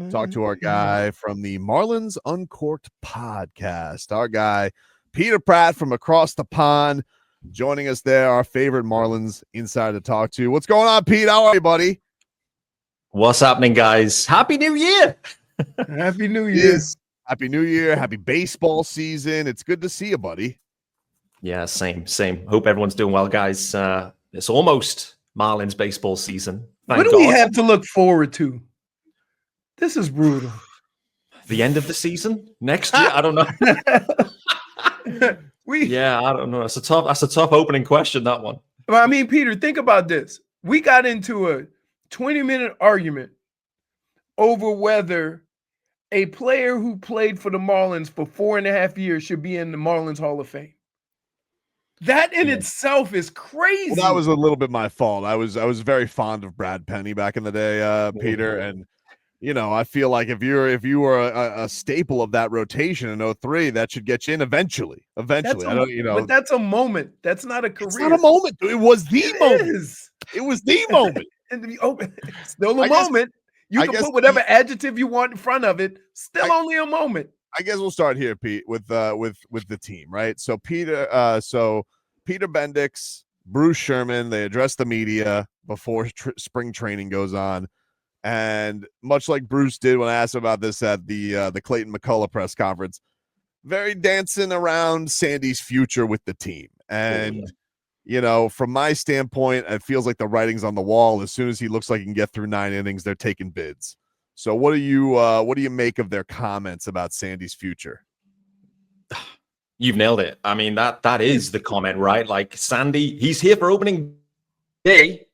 Talk to our guy from the Marlins Uncorked podcast. Our guy, Peter Pratt from across the pond, joining us there. Our favorite Marlins insider to talk to. What's going on, Pete? How are you, buddy? What's happening, guys? Happy New Year! Happy New Year! Yes. Happy New Year! Happy baseball season! It's good to see you, buddy. Yeah, same. Hope everyone's doing well, guys. It's almost Marlins baseball season. What do we have to look forward to? This is brutal. The end of the season next year? I don't know. I don't know. That's a tough opening question, that one. Well, I mean, Peter, think about this. We got into a 20-minute argument over whether a player who played for the Marlins for 4.5 years should be in the Marlins Hall of Fame. That in itself is crazy. Well, that was a little bit my fault. I was very fond of Brad Penny back in the day, Peter, and I feel like if you were a staple of that rotation in 2003, that should get you in eventually. But that's a moment. That's not a career. It's not a moment. It was the moment. It was the moment. It's still a moment. You can put whatever adjective you want in front of it. Still only a moment. I guess we'll start here, Pete, with the team, right? So Peter Bendix, Bruce Sherman, they address the media before spring training goes on, and much like Bruce did when I asked him about this at the Clayton McCullough press conference, very dancing around Sandy's future with the team. And from my standpoint, it feels like the writing's on the wall. As soon as he looks like he can get through 9 innings, they're taking bids. So what do you make of their comments about Sandy's future? You've nailed it. I mean, that is the comment, right? Like, Sandy, he's here for opening day.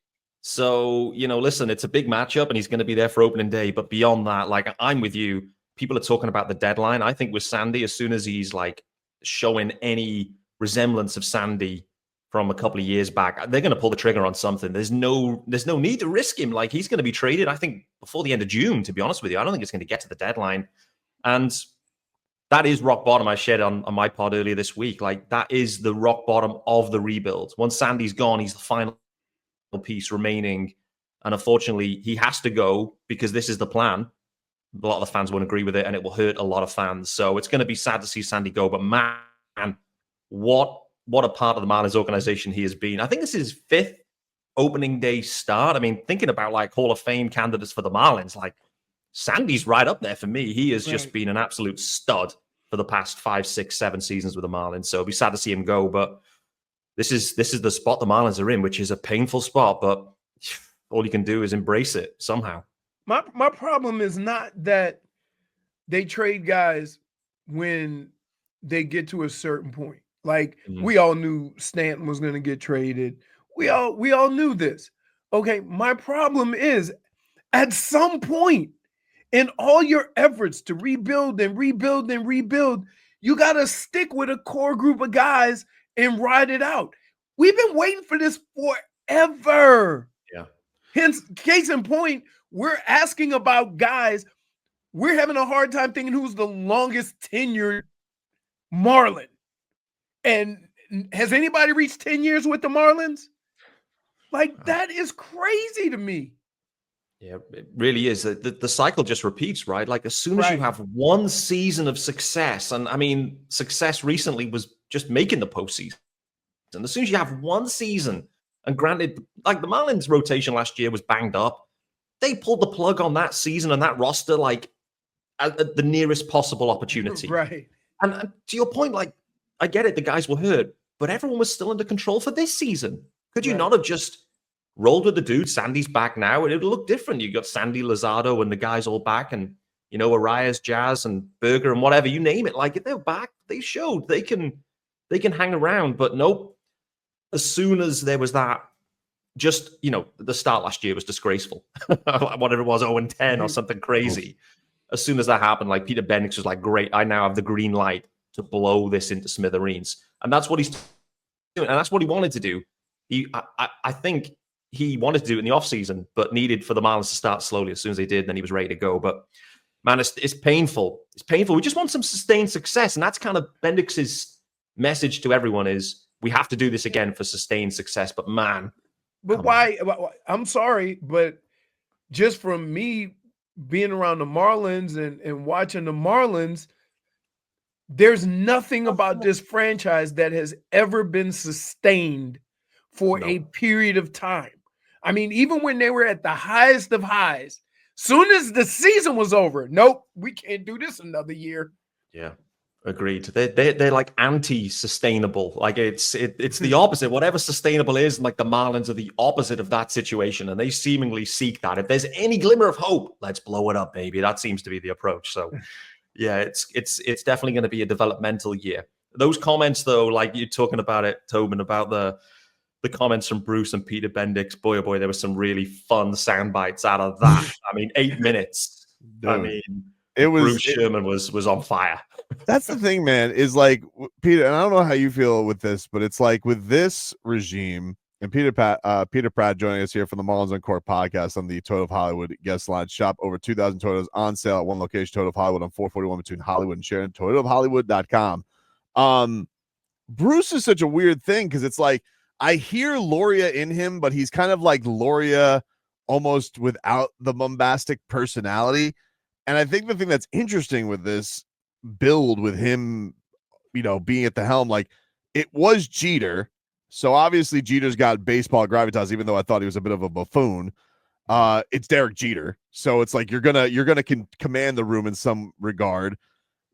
So, listen, it's a big matchup and he's going to be there for opening day. But beyond that, like, I'm with you. People are talking about the deadline. I think with Sandy, as soon as he's like showing any resemblance of Sandy from a couple of years back, they're going to pull the trigger on something. There's no need to risk him. Like, he's going to be traded, I think, before the end of June, to be honest with you. I don't think it's going to get to the deadline. And that is rock bottom. I shared on my pod earlier this week. Like, that is the rock bottom of the rebuild. Once Sandy's gone, he's the final piece remaining. And unfortunately, he has to go because this is the plan. A lot of the fans won't agree with it, and it will hurt a lot of fans. So it's going to be sad to see Sandy go. But man, what a part of the Marlins organization he has been. I think this is his 5th opening day start. I mean, thinking about like Hall of Fame candidates for the Marlins, like Sandy's right up there for me. He has just been an absolute stud for the past 5, 6, 7 seasons with the Marlins. So it'll be sad to see him go, but this is the spot the Marlins are in, which is a painful spot, but all you can do is embrace it somehow. My problem is not that they trade guys when they get to a certain point. Like, we all knew Stanton was going to get traded. We all knew this. Okay, my problem is at some point in all your efforts to rebuild, you got to stick with a core group of guys and ride it out. We've been waiting for this forever. Yeah. Hence, case in point, we're asking about guys. We're having a hard time thinking who's the longest tenured Marlin. And has anybody reached 10 years with the Marlins? Like, that is crazy to me. Yeah, it really is. The cycle just repeats, right? Like, as soon as you have one season of success, and I mean, success recently was just making the postseason. And as soon as you have one season, and granted, like the Marlins rotation last year was banged up, they pulled the plug on that season and that roster, like, at the nearest possible opportunity. Right. And to your point, like, I get it, the guys were hurt, but everyone was still under control for this season. Could you not have just rolled with the dude? Sandy's back now, and it'll look different. You got Sandy, Luzardo, and the guys all back, and Arias, Jazz, and Berger, and whatever, you name it. Like, if they're back, they showed they can hang around. But nope. As soon as there was that, just the start last year was disgraceful. Whatever it was, 0-10 or something crazy. As soon as that happened, like, Peter Bendix was like, "Great, I now have the green light to blow this into smithereens," and that's what he's doing, and that's what he wanted to do. I think he wanted to do it in the offseason, but needed for the Marlins to start slowly. As soon as they did, then he was ready to go. But man, it's painful. It's painful. We just want some sustained success, and that's kind of Bendix's message to everyone: is we have to do this again for sustained success. But man, but why? I'm sorry, but just from me being around the Marlins and watching the Marlins, there's nothing about this franchise that has ever been sustained for a period of time. I mean, even when they were at the highest of highs, soon as the season was over, nope, we can't do this another year. Yeah, agreed. They're like anti-sustainable. Like it's the opposite. Whatever sustainable is, like the Marlins are the opposite of that situation, and they seemingly seek that. If there's any glimmer of hope, let's blow it up, baby. That seems to be the approach. So, yeah, it's definitely going to be a developmental year. Those comments, though, like you're talking about it, Tobin, about the comments from Bruce and Peter Bendix, boy, oh boy, there was some really fun sound bites out of that. I mean, 8 minutes. Dude, I mean, Bruce Sherman was on fire. That's the thing, man, is like, Peter, and I don't know how you feel with this, but it's like with this regime, and Peter Pratt joining us here from the Marlins on Court podcast on the Toyota of Hollywood guest line. Shop over 2,000 Toyotas on sale at one location, Toyota of Hollywood on 441 between Hollywood and Sharon, toyotaofhollywood.com. Bruce is such a weird thing because it's like, I hear Loria in him, but he's kind of like Loria almost without the bombastic personality. And I think the thing that's interesting with this build with him, being at the helm, like it was Jeter. So obviously Jeter's got baseball gravitas, even though I thought he was a bit of a buffoon. It's Derek Jeter. So it's like, you're going to command the room in some regard.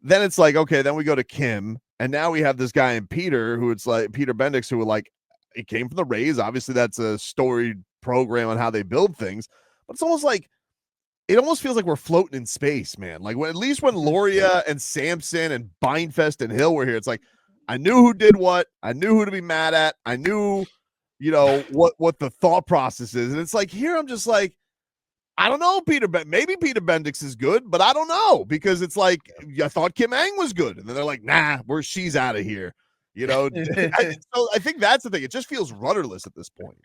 Then it's like, okay, then we go to Kim. And now we have this guy in Peter, who it's like Peter Bendix, who like, it came from the Rays. Obviously, that's a storied program on how they build things. But it's almost like, it almost feels like we're floating in space, man. Like at least when Loria and Sampson and Bindfest and Hill were here, it's like, I knew who did what. I knew who to be mad at. I knew, what the thought process is. And it's like, here I'm just like, I don't know, maybe Peter Bendix is good, but I don't know, because it's like, I thought Kim Ang was good. And then they're like, nah, she's out of here. So I think that's the thing. It just feels rudderless at this point.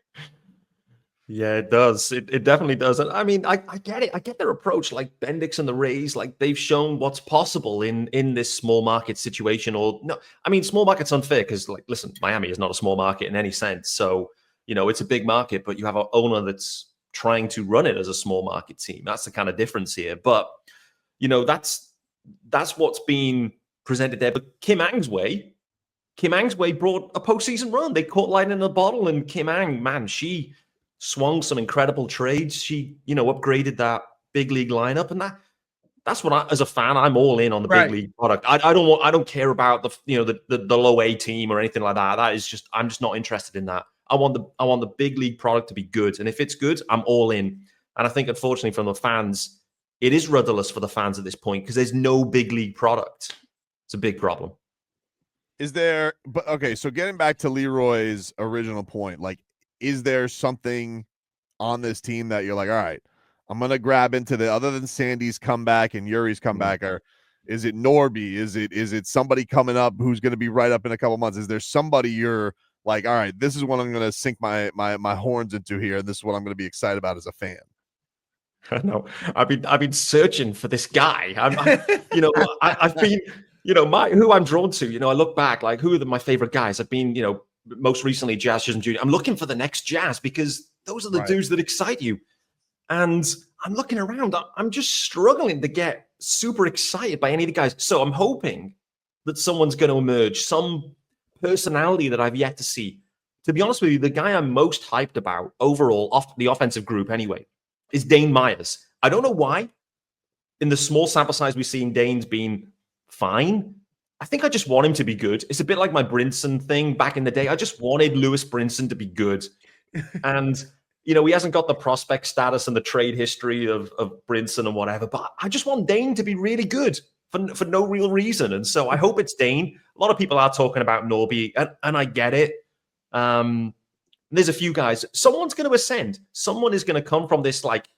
Yeah, it does. It definitely does. And I mean, I get it. I get their approach. Like Bendix and the Rays, like they've shown what's possible in this small market situation. Or no, I mean, small market's unfair because, like, listen, Miami is not a small market in any sense. So, it's a big market, but you have an owner that's trying to run it as a small market team. That's the kind of difference here. But, that's what's being presented there. But Kim Ang's way brought a postseason run. They caught lightning in a bottle, and Kim Ang, man, she swung some incredible trades. She, upgraded that big league lineup, and that's what as a fan, I'm all in on the big league product. I don't care about the low A team or anything like that. That is just, I'm just not interested in that. I want the big league product to be good, and if it's good, I'm all in. And I think, unfortunately, from the fans, it is rudderless for the fans at this point because there's no big league product. It's a big problem. So getting back to Leroy's original point, like, is there something on this team that you're like, all right, I'm going to grab into other than Sandy's comeback and Yuri's comeback, or is it Norby? Is it somebody coming up who's going to be right up in a couple months? Is there somebody you're like, all right, this is what I'm going to sink my horns into here, and this is what I'm going to be excited about as a fan? I know. I've been searching for this guy. I've been, who I'm drawn to. I look back, like, who are my favorite guys? I've been, most recently Jazz Chisholm Jr. I'm looking for the next Jazz because those are the dudes that excite you. And I'm looking around. I'm just struggling to get super excited by any of the guys. So I'm hoping that someone's going to emerge, some personality that I've yet to see. To be honest with you, the guy I'm most hyped about overall, off the offensive group anyway, is Dane Myers. I don't know why. In the small sample size we've seen, Dane's been fine. I think I just want him to be good. It's a bit like my Brinson thing back in the day. I just wanted Lewis Brinson to be good. And, he hasn't got the prospect status and the trade history of Brinson and whatever, but I just want Dane to be really good for no real reason. And so I hope it's Dane. A lot of people are talking about Norby, and I get it. There's a few guys. Someone's going to ascend. Someone is going to come from this, like,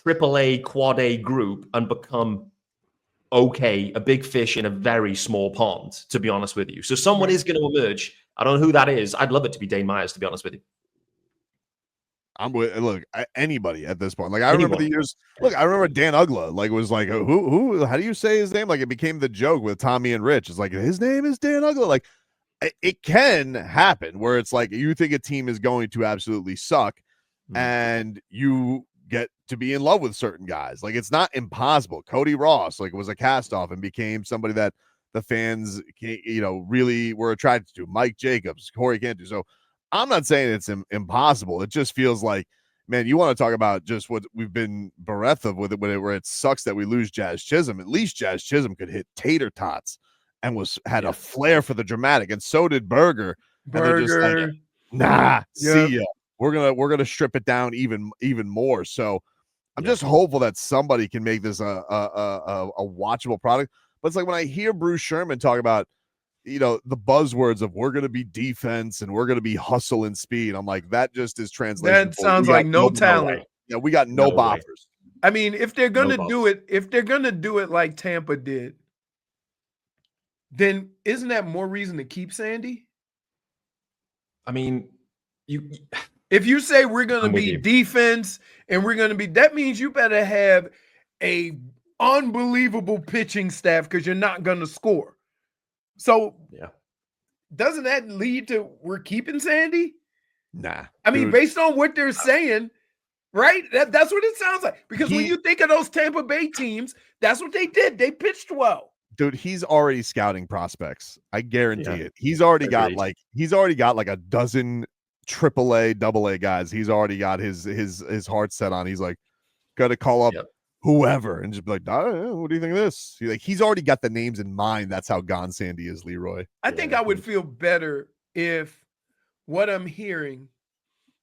AAA, quad A group and become a big fish in a very small pond, to be honest with you. So someone is going to emerge. I don't know who that is. I'd love it to be Dane Myers, to be honest with you. I'm with, look, anybody at this point. Like, I remember the years. Look, I remember Dan Ugla, like, was like, who, how do you say his name? Like, it became the joke with Tommy and Rich. It's like, his name is Dan Ugla. Like, it can happen where it's like, you think a team is going to absolutely suck and you get to be in love with certain guys. Like, it's not impossible. Cody Ross, like, was a cast off and became somebody that the fans, really were attracted to. Mike Jacobs, Corey Cantu. So I'm not saying it's impossible. It just feels like, man, you want to talk about just what we've been bereft of with it, where it sucks that we lose Jazz Chisholm. At least Jazz Chisholm could hit tater tots and had a flair for the dramatic, and so did Berger. And they're just like, nah, see ya. We're gonna strip it down even more. So I'm just hopeful that somebody can make this a watchable product. But it's like when I hear Bruce Sherman talk about, the buzzwords of we're going to be defense and we're going to be hustle and speed. I'm like, that just is translation. That sounds like no talent. We got no boppers. I mean, if they're going to do it like Tampa did, then isn't that more reason to keep Sandy? I mean, if you say we're going to be defense and we're going to be, that means you better have a unbelievable pitching staff because you're not going to score. So doesn't that lead to we're keeping Sandy? Nah. I mean, based on what they're saying, right? That's what it sounds like. Because when you think of those Tampa Bay teams, that's what they did. They pitched well. Dude, he's already scouting prospects. I guarantee it. He's already got like a dozen AAA, AA guys. He's already got his heart set on. He's like, got to call up whoever and just be like, what do you think of this? He's already got the names in mind. That's how gone Sandy is, Leroy. I think I would feel better if what I'm hearing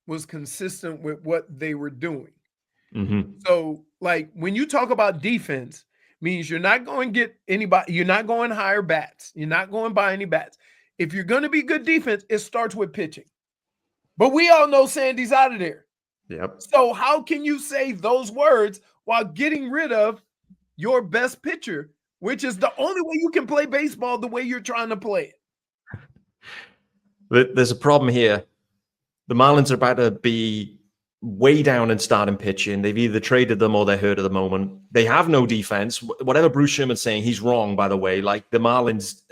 was consistent with what they were doing. Mm-hmm. So, like, when you talk about defense, means you're not going to get anybody, you're not going to hire bats. You're not going to buy any bats. If you're going to be good defense, it starts with pitching. But we all know Sandy's out of there. Yep. So how can you say those words while getting rid of your best pitcher, which is the only way you can play baseball the way you're trying to play it? There's a problem here. The Marlins are about to be way down in starting pitching. They've either traded them or they're hurt at the moment. They have no defense. Whatever Bruce Sherman's saying, he's wrong, by the way. Like the Marlins,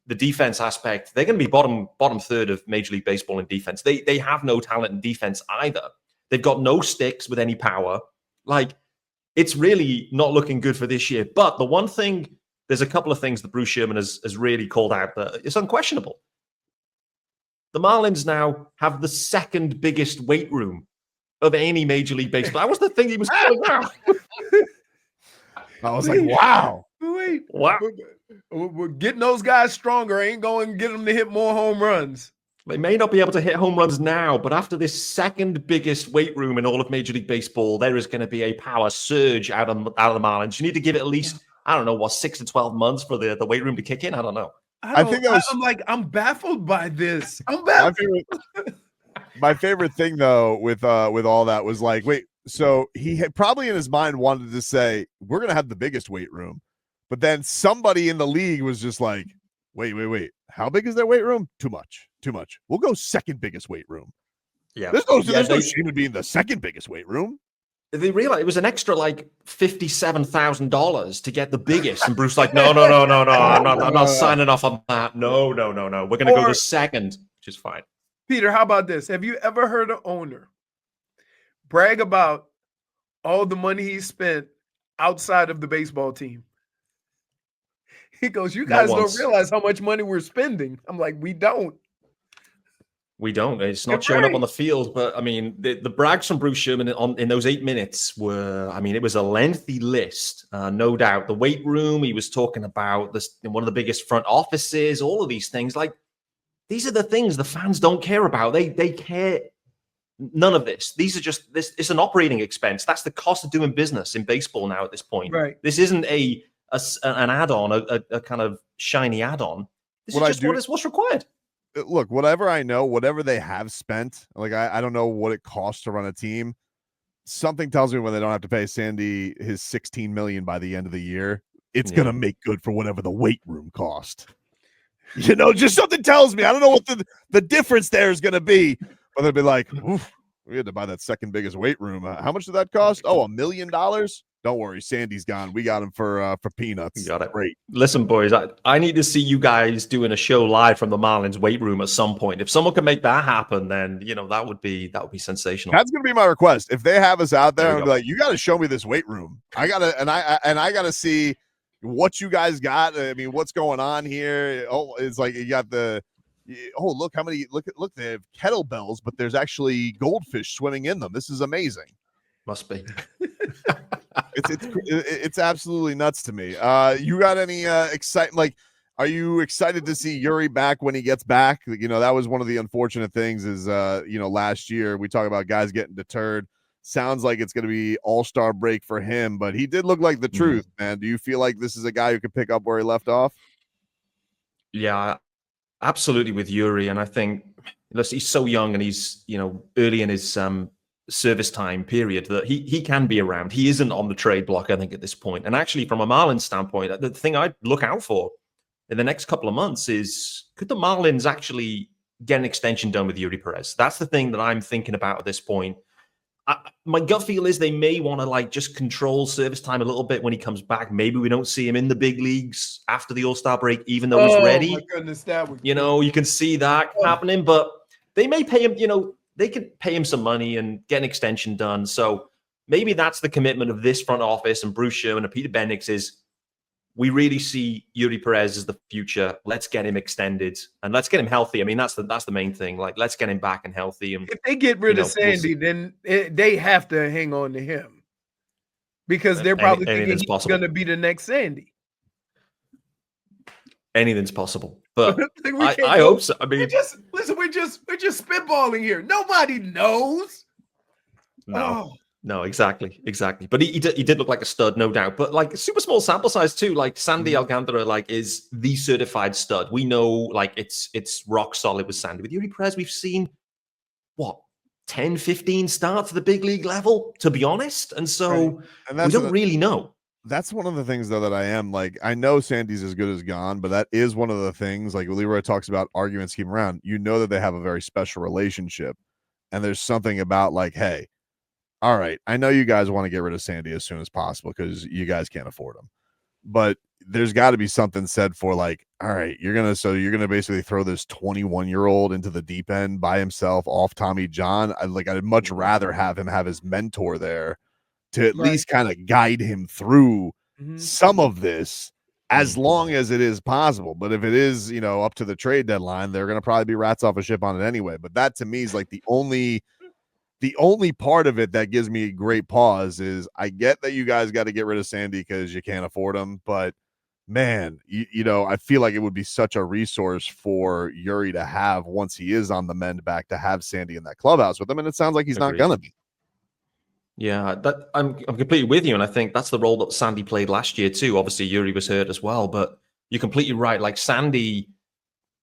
the defense aspect, they're going to be bottom third of Major League Baseball in defense. They have no talent in defense either. They've got no sticks with any power. Like, it's really not looking good for this year. But the one thing, there's a couple of things that Bruce Sherman has really called out that it's unquestionable. The Marlins now have the second biggest weight room of any Major League Baseball. That was the thing he was calling out. I was like, wow. Wow. We're getting those guys stronger. Ain't going to get them to hit more home runs. They may not be able to hit home runs now, but after this second biggest weight room in all of Major League Baseball, there is going to be a power surge out of the Marlins. You need to give it at least, 6 to 12 months for the weight room to kick in. I don't know. I'm baffled by this. I'm baffled. My favorite thing though with all that was like, wait, so he had probably in his mind wanted to say we're going to have the biggest weight room, but then somebody in the league was just like, wait, how big is that weight room? Too much. We'll go second biggest weight room. Yeah, there's no shame in being the second biggest weight room. They realized it was an extra like $57,000 to get the biggest, and Bruce like, no, I'm not signing off on that. No, we're going to go to second, which is fine. Peter, how about this? Have you ever heard an owner brag about all the money he spent outside of the baseball team? He goes, you guys don't realize how much money we're spending. I'm like, we don't. It's not showing up on the field. But I mean, the brags from Bruce Sherman in those 8 minutes were, it was a lengthy list, no doubt. The weight room, he was talking about this, one of the biggest front offices, all of these things. Like, these are the things the fans don't care about. They care none of this. These are just it's an operating expense. That's the cost of doing business in baseball now at this point. Right. This isn't an add-on, a kind of shiny add-on. This is just what's required. Look, whatever they have spent, like I don't know what it costs to run a team. Something tells me when they don't have to pay Sandy his $16 million by the end of the year, it's gonna make good for whatever the weight room cost. Just something tells me. I don't know what the difference there is gonna be, but they'll be like, oof, we had to buy that second biggest weight room. How much did that cost? Oh, $1 million. Don't worry, Sandy's gone. We got him for peanuts. You got it. Great. Listen, boys, I need to see you guys doing a show live from the Marlins weight room at some point. If someone can make that happen, then that would be sensational. That's gonna be my request. If they have us out there, I'm go. like, you got to show me this weight room. I gotta see what you guys got. I mean, what's going on here? Oh, it's like you got look how many look they have kettlebells, but there's actually goldfish swimming in them. This is amazing. Must be. It's absolutely nuts to me. You got any are you excited to see Yuri back when he gets back? That was one of the unfortunate things is last year we talk about guys getting deterred. Sounds like it's going to be all-star break for him, but he did look like the truth, man. Do you feel like this is a guy who could pick up where he left off? Yeah, absolutely with Yuri. And I think he's so young and he's, early in his service time period that he can be around. He isn't on the trade block, I think, at this point. And actually, from a Marlins standpoint, the thing I'd look out for in the next couple of months is, could the Marlins actually get an extension done with Yuri Perez? That's the thing that I'm thinking about at this point. My gut feel is they may want to just control service time a little bit when he comes back. Maybe we don't see him in the big leagues after the All-Star break, even though he's ready. Oh my goodness, that would you can see that happening, but they may pay him, they could pay him some money and get an extension done. So maybe that's the commitment of this front office and Bruce Sherman and Peter Bendix is we really see Yuri Perez as the future. Let's get him extended and let's get him healthy. I mean, that's the main thing. Let's get him back and healthy. And if they get rid of Sandy, then they have to hang on to him because they're probably thinking he's going to be the next Sandy. Anything's possible, but I hope so. I mean, we're just spitballing here. Nobody knows. No, exactly. But he did look like a stud, no doubt. But super small sample size too. Sandy Alcantara, is the certified stud. We know, it's rock solid with Sandy. With Yuri Perez, we've seen 10, 15 starts at the big league level, to be honest. And so we don't really know. That's one of the things, though, that I am I know Sandy's as good as gone, but that is one of the things, Leroy talks about arguments keep around. That they have a very special relationship. And there's something about hey, all right, I know you guys want to get rid of Sandy as soon as possible because you guys can't afford him. But there's got to be something said for all right, you're gonna basically throw this 21-year-old into the deep end by himself off Tommy John. I'd much rather have him have his mentor there to at least kind of guide him through some of this as long as it is possible. But if it is, up to the trade deadline, they're going to probably be rats off a ship on it anyway. But that to me is the only part of it that gives me great pause is I get that you guys got to get rid of Sandy because you can't afford him. But man, I feel like it would be such a resource for Yuri to have once he is on the mend back to have Sandy in that clubhouse with him. And it sounds like he's not going to be. Yeah, I'm completely with you, and I think that's the role that Sandy played last year too. Obviously, Yuri was hurt as well, but you're completely right. Sandy,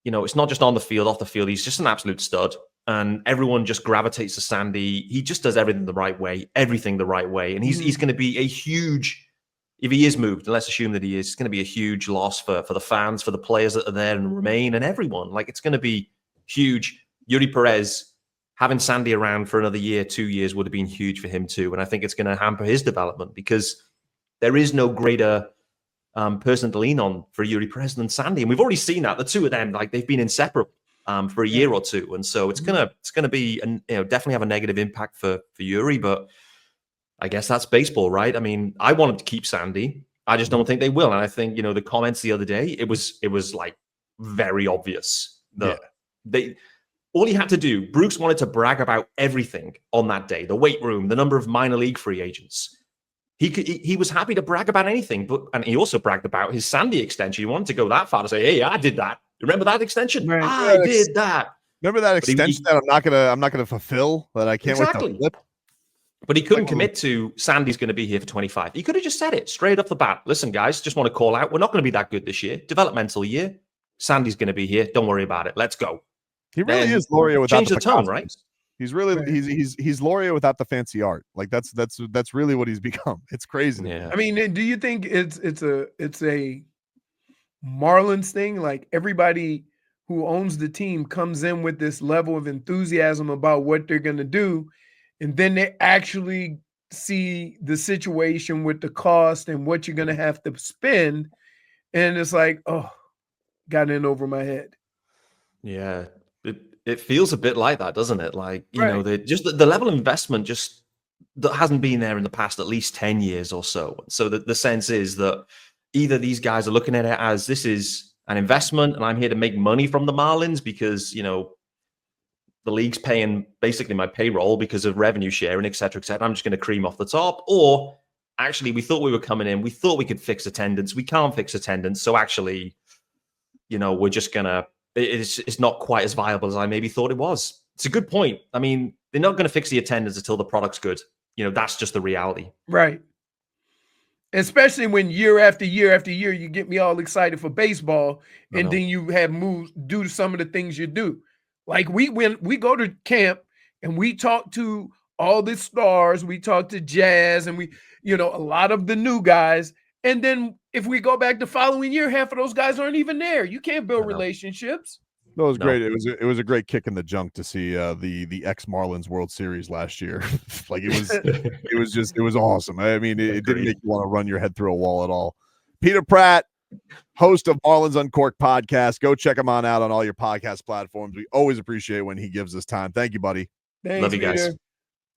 it's not just on the field, off the field. He's just an absolute stud, and everyone just gravitates to Sandy. He just does everything the right way, and he's going to be a huge. If he is moved, and let's assume that he is, it's going to be a huge loss for the fans, for the players that are there and remain, and everyone. It's going to be huge. Yuri Perez. Having Sandy around for another year, 2 years would have been huge for him too. And I think it's going to hamper his development because there is no greater person to lean on for Yuri Perez than Sandy. And we've already seen that. The two of them, they've been inseparable for a year or two. And so it's going to be, definitely have a negative impact for Yuri, but I guess that's baseball, right? I mean, I wanted to keep Sandy. I just don't think they will. And I think, the comments the other day, it was very obvious that all he had to do, Bruce wanted to brag about everything on that day, the weight room, the number of minor league free agents. He was happy to brag about anything, and he also bragged about his Sandy extension. He wanted to go that far to say, "Hey, I did that. Remember that extension? Right. I did that. Remember that extension that I'm not gonna fulfill, that I can't wait to flip." But he couldn't commit to Sandy's going to be here for 25. He could have just said it straight off the bat. Listen, guys, just want to call out. We're not going to be that good this year. Developmental year. Sandy's going to be here. Don't worry about it. Let's go. He really is Loria without the tone, right? He's really he's Loria without the fancy art. That's really what he's become. It's crazy. Yeah. I mean, do you think it's a Marlins thing? Everybody who owns the team comes in with this level of enthusiasm about what they're going to do, and then they actually see the situation with the cost and what you're going to have to spend. And it's like, oh, got in over my head. Yeah. It feels a bit like that, doesn't it? Like, you know, Right. the level of investment just that hasn't been there in the past at least 10 years or so. So the sense is that either these guys are looking at it as this is an investment and I'm here to make money from the Marlins because, you know, the league's paying basically my payroll because of revenue sharing, et cetera, et cetera. I'm just going to cream off the top. Or actually, we thought we were coming in. We thought we could fix attendance. We can't fix attendance. So actually, you know, we're just going to, it's not quite as viable as I maybe thought it was. It's a good point. I mean, they're not going to fix the attendance until the product's good. You know, that's just the reality. Right. Especially when year after year after year, you get me all excited for baseball, and then you have moves due to some of the things you do. Like we go to camp and we talk to all the stars, we talk to Jazz, and we, you know, a lot of the new guys. And then if we go back the following year, half of those guys aren't even there. You can't build relationships. That was great. It was a great kick in the junk to see the ex Marlins World Series last year. Like it was awesome. I mean, it didn't make you want to run your head through a wall at all. Peter Pratt, host of Marlins Uncorked podcast. Go check him out on all your podcast platforms. We always appreciate when he gives us time. Thank you, buddy. Thanks, Love you guys. Peter.